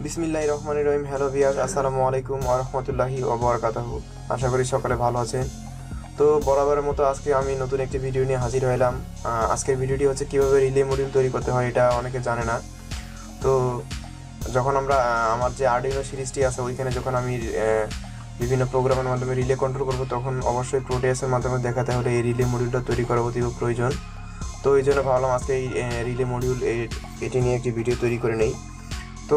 বিসমিল্লাহির রহমানির রহিম। Hello viewers, আসসালামু আলাইকুম ওয়া রাহমাতুল্লাহি ওয়া বারাকাতুহু। আশা করি সকলে ভালো আছেন। তো বরাবরের মতো আজকে আমি নতুন একটি ভিডিও নিয়ে হাজির হলাম। আজকের ভিডিওটি হচ্ছে কিভাবে রিলে মডিউল তৈরি করতে হয়, এটা অনেকে জানে না। তো যখন আমরা আমার যে আরডিনো সিরিজটি আছে ওইখানে যখন আমি বিভিন্ন প্রোগ্রামের মাধ্যমে রিলে কন্ট্রোল করব, তখন অবশ্যই প্রোটেসের মাধ্যমে দেখাতে হলে এই রিলে মডিউলটা তৈরি করা অতীব প্রয়োজন। তো এই জন্য ভাবলাম আজকে এই রিলে মডিউল এটি নিয়ে একটি ভিডিও তৈরি করে নেই। তো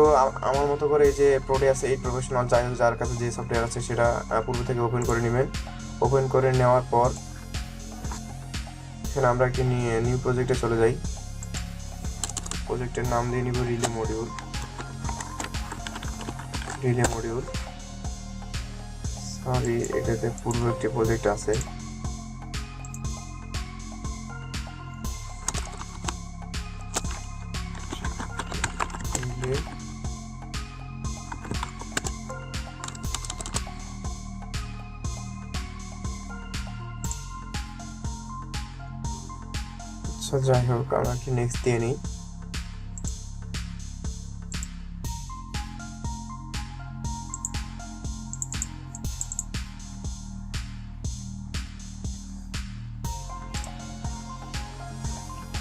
আমার মতো করে এই যে প্রোটেস 8 প্রফেশনাল, যাই হোক যার কাছে যে সফটওয়্যার আছে সেটা পূর্ব থেকে ওপেন করে নেবেন। ওপেন করে নেওয়ার পর এখানে আমরা একটি নিউ প্রজেক্টে চলে যাই। প্রজেক্টের নাম দিয়ে নিব রিলে মডিউল। সরি, এটাতে পূর্ব একটি প্রজেক্ট আছে। আচ্ছা, যাই হোক আমরা কি নেক্সট দিয়ে নিই।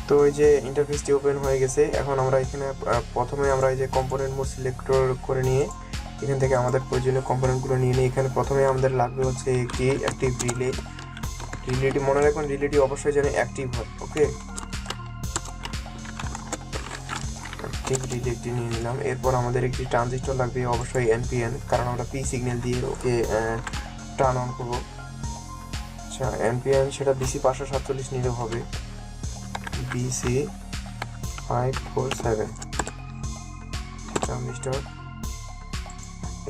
তো এই যে ইন্টারফেসটি ওপেন হয়ে গেছে। এখন আমরা এখানে প্রথমে আমরা এই যে কম্পোনেন্ট মোড সিলেক্ট করে নিয়ে এখান থেকে আমাদের প্রয়োজনীয় কম্পোনেন্টগুলো নিয়ে নিই। এখানে প্রথমে আমাদের লাগবে হচ্ছে একটি অ্যাক্টিভ রিলেটি। মনে রাখবেন রিলেটি অবশ্যই যেন অ্যাক্টিভ হয়। ওকে, অ্যাক্টিভ রিলেটি নিয়ে নিলাম। এরপর আমাদের একটি ট্রানজিস্টর লাগবে, অবশ্যই এনপিএন, কারণ আমরা পি সিগন্যাল দিয়ে ওকে টার্ন অন করবো। আচ্ছা, এনপিএন সেটা বিসি 547 নিলেও হবে, বিসি 547 ট্রানজিস্টর।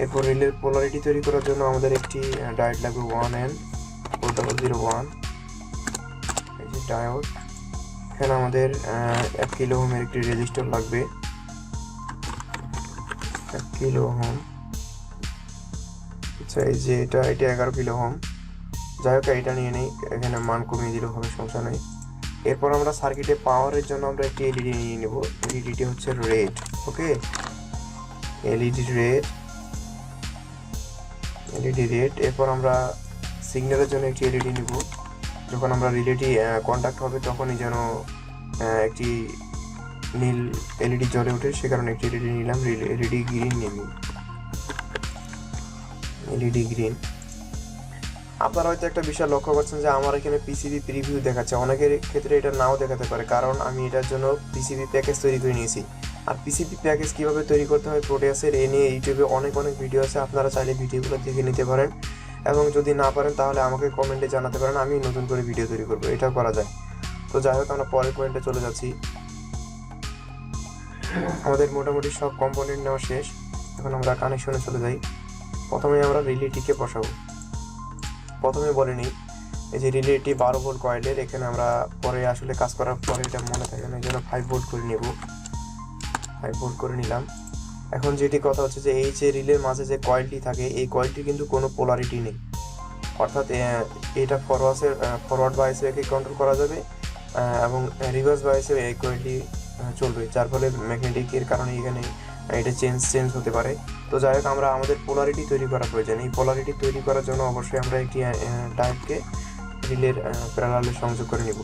এরপর রিলের পোলারিটি তৈরি করার জন্য আমাদের একটি ডায়োড লাগবে 1N4001। এই যে ডায়োড। এখানে আমাদের 1 কিলো ওহমের একটি রেজিস্টর লাগবে, 1 কিলো ওহম। আচ্ছা, এই যে এটা 11 কিলো ওহম। যাই হোক এটা নিয়ে নেই, এখানে মান কমিয়ে দিলেও হবে, সমস্যা নেই। এরপর আমরা সার্কিটে পাওয়ারের জন্য আমরা একটি এলইডি নিয়ে নেব। এলইডিটি হচ্ছে রেড। ওকে, এলইডি রেড। এরপর আমরা সিগন্যালের জন্য একটি এলইডি নিব। যখন আমরা রিলেটি কন্ট্যাক্ট হবে তখনই যেন একটি নীল এলইডি জ্বলে ওঠে, সে কারণে একটি এলইডি নিলাম। এলইডি গ্রিন নিলাম, এলইডি গ্রিন। আপনারা হয়তো একটা বিষয় লক্ষ্য করছেন যে আমার এখানে পিসিবি প্রিভিউ দেখাচ্ছে। অনেকের ক্ষেত্রে এটা নাও দেখাতে পারে, কারণ আমি এটার জন্য পিসিবি প্যাকেজ তৈরি করে নিয়েছি। আর পিসিবি প্যাকেজ কীভাবে তৈরি করতে হয় প্রোটেসের, এ নিয়ে ইউটিউবে অনেক ভিডিও আছে, আপনারা চাইলে ভিডিওগুলো দেখে নিতে পারেন। এবং যদি না পারেন তাহলে আমাকে কমেন্টে জানাতে পারেন, আমি নতুন করে ভিডিও তৈরি করবো, এটাও করা যায়। তো যাই হোক আমরা পরের পয়েন্টে চলে যাচ্ছি। আমাদের মোটামুটি সব কম্পোনেন্ট নেওয়া শেষ। এখন আমরা কানেকশনে চলে যাই। প্রথমে আমরা রিলেটিকে বসাবো। প্রথমে বলে নিই, এই যে রিলেটি 12 ভোল্ট কয়েলের, এখানে আমরা পরে আসলে কাজ করার পরে এটা মনে থাকে না, এই জন্য 5 ভোল্ট করে নেব। 5 ভোল্ট করে নিলাম। এখন যেটি কথা হচ্ছে যে এই যে রিলের মাঝে যে কয়েলটি থাকে, এই কয়েলটি কিন্তু কোনো পোলারিটি নেই। অর্থাৎ এটা ফরওয়ার্ড বায়াসে একে কন্ট্রোল করা যাবে এবং রিভার্স বায়াসে এই কয়েলটি চলবে, যার ফলে ম্যাগনেটিকের কারণে এখানে এটা চেঞ্জ হতে পারে। তো যাই হোক আমরা আমাদের পোলারিটি তৈরি করা প্রয়োজন। এই পোলারিটি তৈরি করার জন্য অবশ্যই আমরা একটি ডায়োডকে রিলের প্যারালালে সংযোগ করে নিব।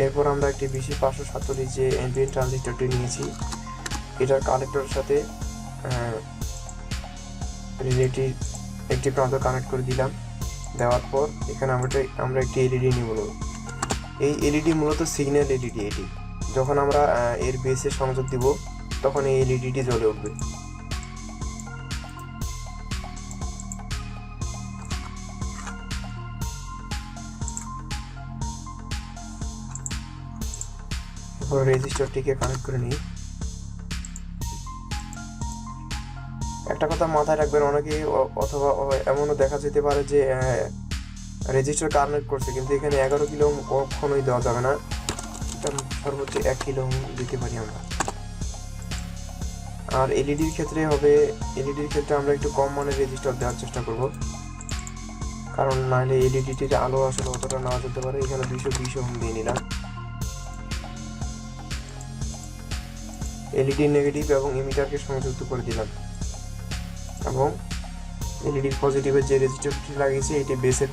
এরপর আমরা একটি বিসি 547 যে এনপিএন ট্রানজিস্টরটি নিয়েছি, এটার কালেক্টরের সাথে রিলেটির একটি প্রান্ত কানেক্ট করে দিলাম। দেওয়ার পর এখানে আমরা একটি এলইডি নিব। এই এলইডি মূলত সিগন্যাল এলইডি। এটি যখন আমরা এর বেসে সংযোগ দিব তখন এই এলইডিটি জ্বলে উঠবে। এরপর রেজিস্টারটিকে কানেক্ট করে নিই। একটা কথা মাথায় রাখবেন, অনেকেই অথবা এমনও দেখা যেতে পারে যে রেজিস্টার কানেক্ট করছে কিন্তু এখানে 11 কিলো কখনোই দেওয়া যাবে না, এটা সর্বোচ্চ 1 কিলো দিতে পারি আমরা। আর এলইডির ক্ষেত্রে আমরা একটু কম মানের রেজিস্টার দেওয়ার চেষ্টা করব, কারণ নাহলে এলইডিটির আলো আসলে অতটা নাও যেতে পারে। এখানে 220 ওহম দিয়ে নিলাম। এলইডি নেগেটিভ এবং ইমিটারকে সংযুক্ত করে দিলাম, এবং এলইডির পজিটিভের যে রেজিস্টরটি লাগিয়েছি এটি বেসের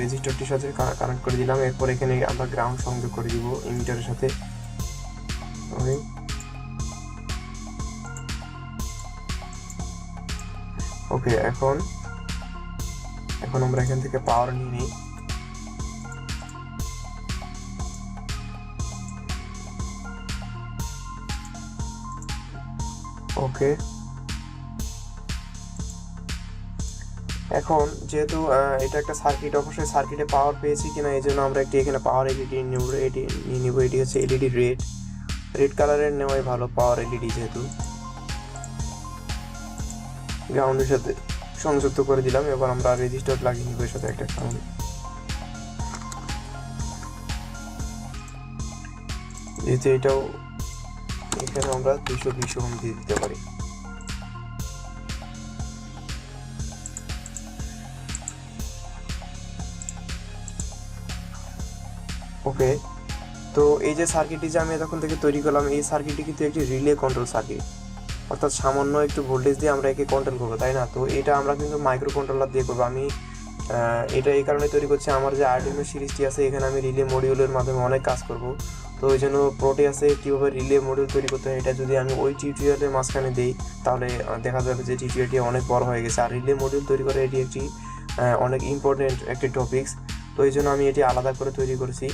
রেজিস্টরটির সাথে কানেক্ট করে দিলাম। এরপর এখানে আমরা গ্রাউন্ড সংযোগ করে দিব ইমিটারের সাথে। ওকে, এখন আমরা এখান থেকে পাওয়ার নিয়ে নিই। ওকে, এখন যেহেতু এটা একটা সার্কিট, অবশ্যই সার্কিটে পাওয়ার পেয়েছি কিনা এই জন্য আমরা একটি এখানে পাওয়ার এলইডি নিয়ে নিব। এটি হচ্ছে এলইডি রেড কালারের নেওয়াই ভালো, পাওয়ার এলইডি যেহেতু। গ্রাউন্ডের সাথে সংযুক্ত করে দিলাম। এবার আমরা রেজিস্টার লাগিয়ে নিব এর সাথে একটা কারণ, যেহেতু এটাও এখানে আমরা 220 ওহম দিয়ে দিতে পারি। ওকে, তো এই যে সার্কিটটি যে আমি এতক্ষণ থেকে তৈরি করলাম, এই সার্কিটটি কিন্তু একটি রিলে কন্ট্রোল সার্কিট, অর্থাৎ সামান্য একটু ভোল্টেজ দিয়ে আমরা একে কন্ট্রোল করবো, তাই না? তো এটা আমরা কিন্তু মাইক্রো কন্ট্রোলার দিয়ে করবো। আমি এটা এই কারণে তৈরি করছি, আমার যে আর্ডিনো সিরিজটি আছে এখানে আমি রিলে মডিউলের মাধ্যমে অনেক কাজ করব। তো ওই জন্য প্রোটিয়াসে কীভাবে রিলে মডিউল তৈরি করতে হয় এটা যদি আমি ওই টিউটোরিয়ালের মাঝখানে দিই তাহলে দেখা যাবে যে টিউটোরিয়ালটি অনেক বড় হয়ে গেছে। আর রিলে মডিউল তৈরি করে এটি একটি অনেক ইম্পর্টেন্ট একটি টপিকস, তো এই জন্য আমি এটি আলাদা করে তৈরি করেছি।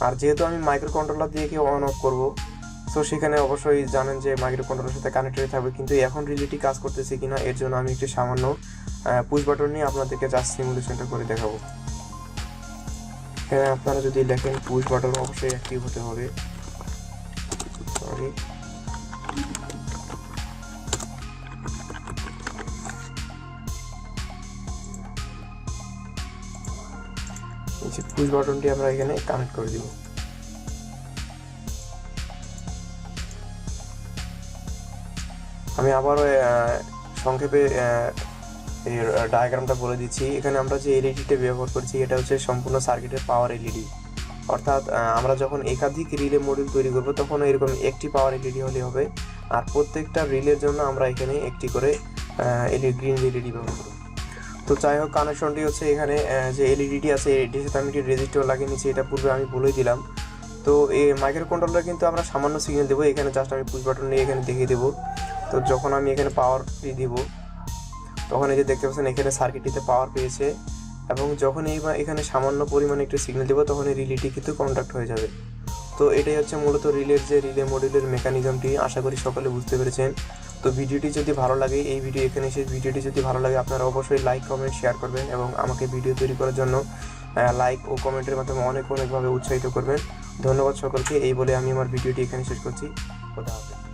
আর যেহেতু আমি মাইক্রো কন্ট্রোলার দিয়ে অন অফ করবো, সো সেখানে অবশ্যই জানেন যে মাইক্রো কন্ট্রোলারের সাথে কানেক্টেড থাকবে, কিন্তু এখন রিলেটি কাজ করতেছে কিনা এর জন্য আমি একটি সামান্য পুশ বাটন নিয়ে আপনাদেরকে জাস্ট সিমুলেশনটা করে দেখাবো। এখানে আপনারা যদি লেখেন পুশ বাটন অবশ্যই অ্যাক্টিভ হতে হবে। সরি, এই যে পুশ বাটনটি আমরা এখানে কানেক্ট করে দিব। আমি আবারও সংক্ষেপে এর ডায়াগ্রামটা বলে দিচ্ছি। এখানে আমরা যে এলইডিটা ব্যবহার করছি এটা হচ্ছে সম্পূর্ণ সার্কিটের পাওয়ার এলইডি, অর্থাৎ আমরা যখন একাধিক রিলে মডিউল তৈরি করব তখন এরকম একটি পাওয়ার এলইডি হলে হবে, আর প্রত্যেকটা রিলের জন্য আমরা এখানে একটি করে গ্রিন এলইডি ব্যবহার করব। তো যাই হোক, কানেকশনটি হচ্ছে এখানে যে এলইডিটি আছে এটির সাথে আমি একটি রেজিস্টার লাগিয়ে নিচ্ছি, এটা পূর্বে আমি বলেই দিলাম। তো এই মাইক্রো কন্ট্রোলারে কিন্তু আমরা সামান্য সিগন্যাল দেবো, এখানে জাস্ট আমি পুশ বাটন নিয়ে এখানে দেখিয়ে দেবো। তো যখন আমি এখানে পাওয়ারটি দিব তখন এই যে দেখতে পাচ্ছেন এখানে সার্কিটটিতে পাওয়ার পেয়েছে, এবং যখন এখানে সামান্য পরিমাণে একটু সিগন্যাল দেবো তখন এই রিলেটি কিন্তু কন্ট্যাক্ট হয়ে যাবে। তো এটাই হচ্ছে মূলত রিলের যে রিলে মডিউলের মেকানিজমটি, আশা করি সকলে বুঝতে পেরেছেন। তো ভিডিওটি যদি ভালো লাগে, এই ভিডিও এখানে শেষ। ভিডিওটি যদি ভালো লাগে আপনারা অবশ্যই লাইক কমেন্ট শেয়ার করবেন এবং আমাকে ভিডিও তৈরি করার জন্য লাইক ও কমেন্টের মাধ্যমে অনেকভাবে উৎসাহিত করবেন। ধন্যবাদ সকলকে। এই বলে আমি আমার ভিডিওটি এখানে শেষ করছি। খোদা হাফেজ।